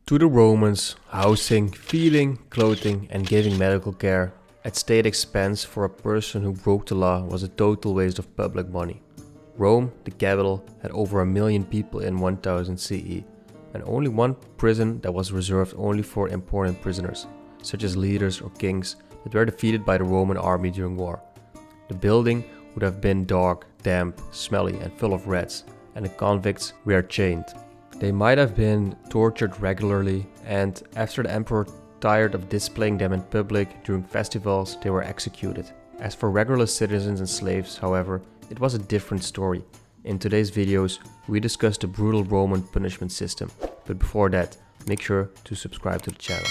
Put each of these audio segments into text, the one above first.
To the Romans, housing, feeding, clothing and giving medical care at state expense for a person who broke the law was a total waste of public money. Rome, the capital, had over 1 million people in 1000 CE, and only one prison that was reserved only for important prisoners, such as leaders or kings that were defeated by the Roman army during war. The building would have been dark, damp, smelly and full of rats, and the convicts were chained. They might have been tortured regularly, and after the emperor tired of displaying them in public during festivals, they were executed. As for regular citizens and slaves, however, it was a different story. In today's videos, we discuss the brutal Roman punishment system, but before that, make sure to subscribe to the channel.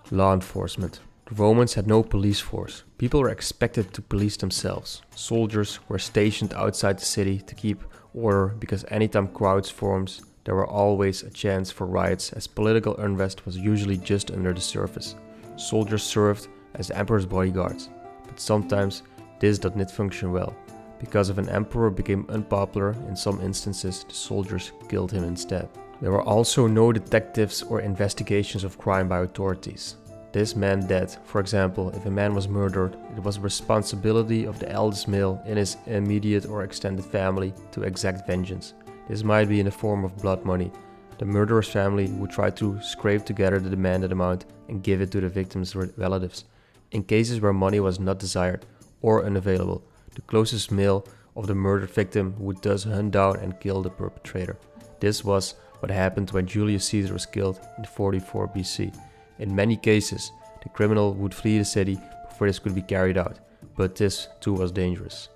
Law enforcement. The Romans had no police force. People were expected to police themselves. Soldiers were stationed outside the city to keep order because anytime crowds formed, there were always a chance for riots, as political unrest was usually just under the surface. Soldiers served as the emperor's bodyguards, but sometimes this did not function well. Because if an emperor became unpopular, in some instances the soldiers killed him instead. There were also no detectives or investigations of crime by authorities. This meant that, for example, if a man was murdered, it was the responsibility of the eldest male in his immediate or extended family to exact vengeance. This might be in the form of blood money. The murderer's family would try to scrape together the demanded amount and give it to the victim's relatives. In cases where money was not desired or unavailable, the closest male of the murdered victim would thus hunt down and kill the perpetrator. This was what happened when Julius Caesar was killed in 44 BC. In many cases, the criminal would flee the city before this could be carried out, but this too was dangerous.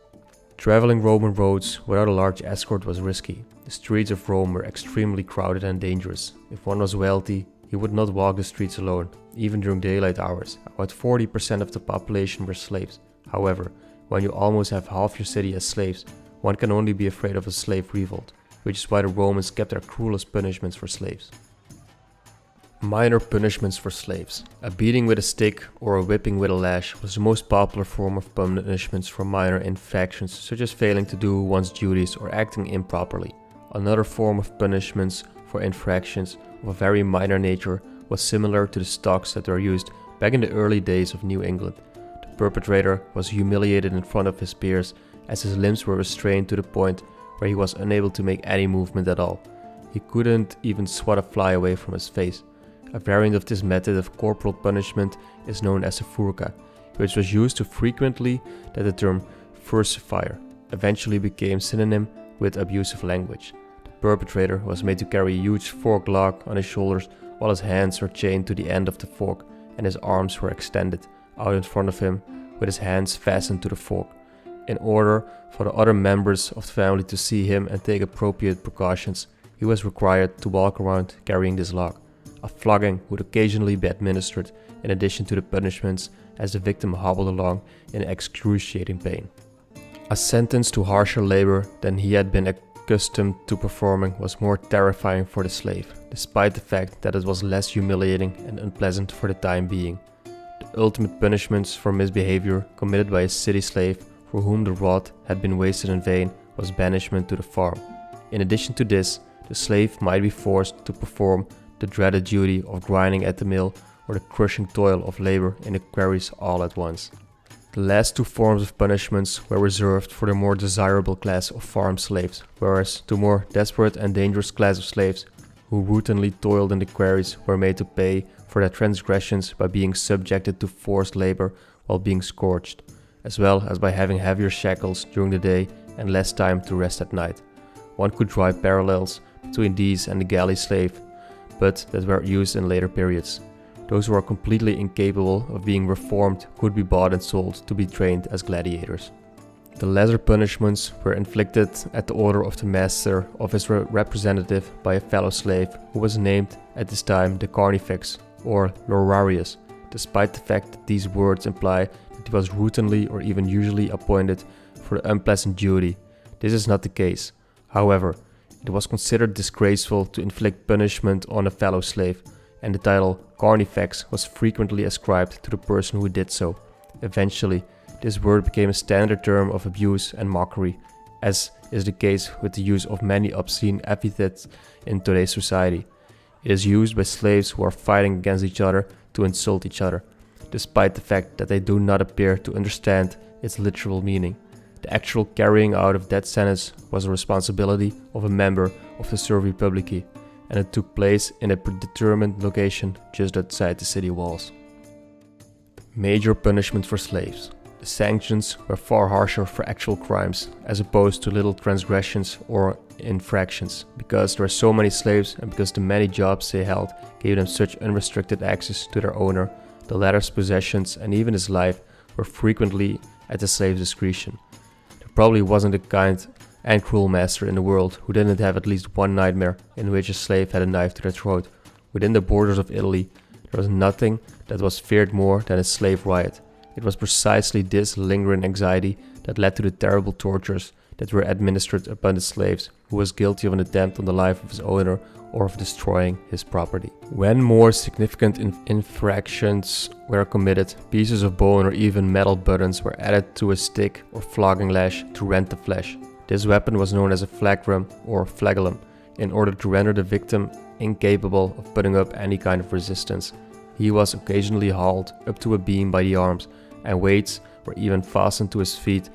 Traveling Roman roads without a large escort was risky. The streets of Rome were extremely crowded and dangerous. If one was wealthy, he would not walk the streets alone, even during daylight hours. About 40% of the population were slaves. However, when you almost have half your city as slaves, one can only be afraid of a slave revolt, which is why the Romans kept their cruelest punishments for slaves. Minor punishments for slaves. A beating with a stick or a whipping with a lash was the most popular form of punishments for minor infractions, such as failing to do one's duties or acting improperly. Another form of punishments for infractions of a very minor nature was similar to the stocks that were used back in the early days of New England. The perpetrator was humiliated in front of his peers as his limbs were restrained to the point where he was unable to make any movement at all. He couldn't even swat a fly away from his face. A variant of this method of corporal punishment is known as a furca, which was used so frequently that the term furcifier eventually became synonym with abusive language. The perpetrator was made to carry a huge fork log on his shoulders while his hands were chained to the end of the fork and his arms were extended out in front of him with his hands fastened to the fork. In order for the other members of the family to see him and take appropriate precautions, he was required to walk around carrying this log. A flogging would occasionally be administered in addition to the punishments as the victim hobbled along in excruciating pain. A sentence to harsher labor than he had been accustomed to performing was more terrifying for the slave, despite the fact that it was less humiliating and unpleasant for the time being. The ultimate punishments for misbehavior committed by a city slave for whom the rod had been wasted in vain was banishment to the farm. In addition to this, the slave might be forced to perform the dreaded duty of grinding at the mill or the crushing toil of labor in the quarries all at once. The last two forms of punishments were reserved for the more desirable class of farm slaves, whereas the more desperate and dangerous class of slaves who routinely toiled in the quarries were made to pay for their transgressions by being subjected to forced labor while being scourged, as well as by having heavier shackles during the day and less time to rest at night. One could draw parallels between these and the galley slave, but that were used in later periods. Those who are completely incapable of being reformed could be bought and sold to be trained as gladiators. The lesser punishments were inflicted at the order of the master of his representative by a fellow slave who was named at this time the Carnifex or Lorarius, despite the fact that these words imply that he was routinely or even usually appointed for the unpleasant duty. This is not the case. However, it was considered disgraceful to inflict punishment on a fellow slave, and the title Carnifex was frequently ascribed to the person who did so. Eventually, this word became a standard term of abuse and mockery, as is the case with the use of many obscene epithets in today's society. It is used by slaves who are fighting against each other to insult each other, despite the fact that they do not appear to understand its literal meaning. The actual carrying out of that sentence was a responsibility of a member of the Servii Publici, and it took place in a predetermined location just outside the city walls. Major punishment for slaves. The sanctions were far harsher for actual crimes, as opposed to little transgressions or infractions, because there were so many slaves and because the many jobs they held gave them such unrestricted access to their owner. The latter's possessions and even his life were frequently at the slave's discretion. There probably wasn't a kind and cruel master in the world who didn't have at least one nightmare in which a slave had a knife to their throat. Within the borders of Italy, there was nothing that was feared more than a slave riot. It was precisely this lingering anxiety that led to the terrible tortures that were administered upon the slaves who was guilty of an attempt on the life of his owner or of destroying his property. When more significant infractions were committed, pieces of bone or even metal buttons were added to a stick or flogging lash to rend the flesh. This weapon was known as a flagrum or flagellum, in order to render the victim incapable of putting up any kind of resistance. He was occasionally hauled up to a beam by the arms, and weights were even fastened to his feet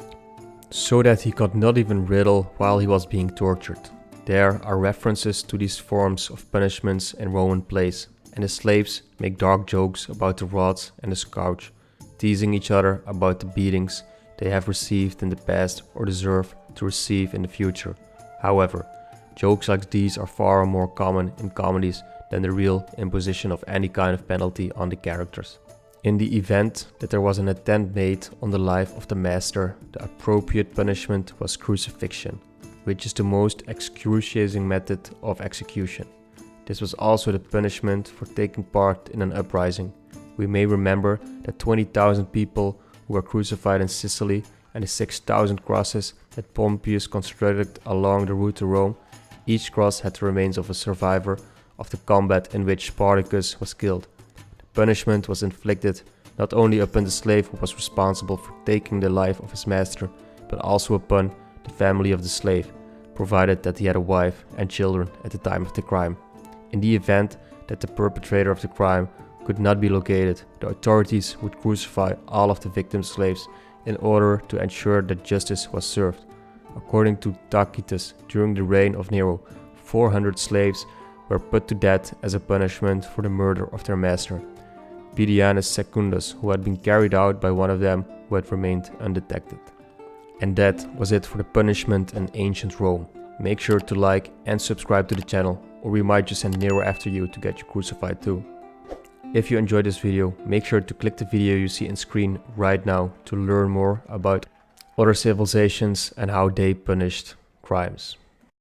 so that he could not even wriggle while he was being tortured. There are references to these forms of punishments in Roman plays, and the slaves make dark jokes about the rods and the scourge, teasing each other about the beatings they have received in the past or deserve to receive in the future. However, jokes like these are far more common in comedies than the real imposition of any kind of penalty on the characters. In the event that there was an attempt made on the life of the master, the appropriate punishment was crucifixion, which is the most excruciating method of execution. This was also the punishment for taking part in an uprising. We may remember that 20,000 people who were crucified in Sicily and the 6,000 crosses that Pompeius constructed along the route to Rome. Each cross had the remains of a survivor of the combat in which Spartacus was killed. The punishment was inflicted not only upon the slave who was responsible for taking the life of his master, but also upon the family of the slave, provided that he had a wife and children at the time of the crime. In the event that the perpetrator of the crime could not be located, the authorities would crucify all of the victim's slaves in order to ensure that justice was served. According to Tacitus, during the reign of Nero, 400 slaves were put to death as a punishment for the murder of their master, Bidianus Secundus, who had been carried out by one of them who had remained undetected. And that was it for the punishment in ancient Rome. Make sure to like and subscribe to the channel, or we might just send Nero after you to get you crucified too. If you enjoyed this video, make sure to click the video you see on screen right now to learn more about other civilizations and how they punished crimes.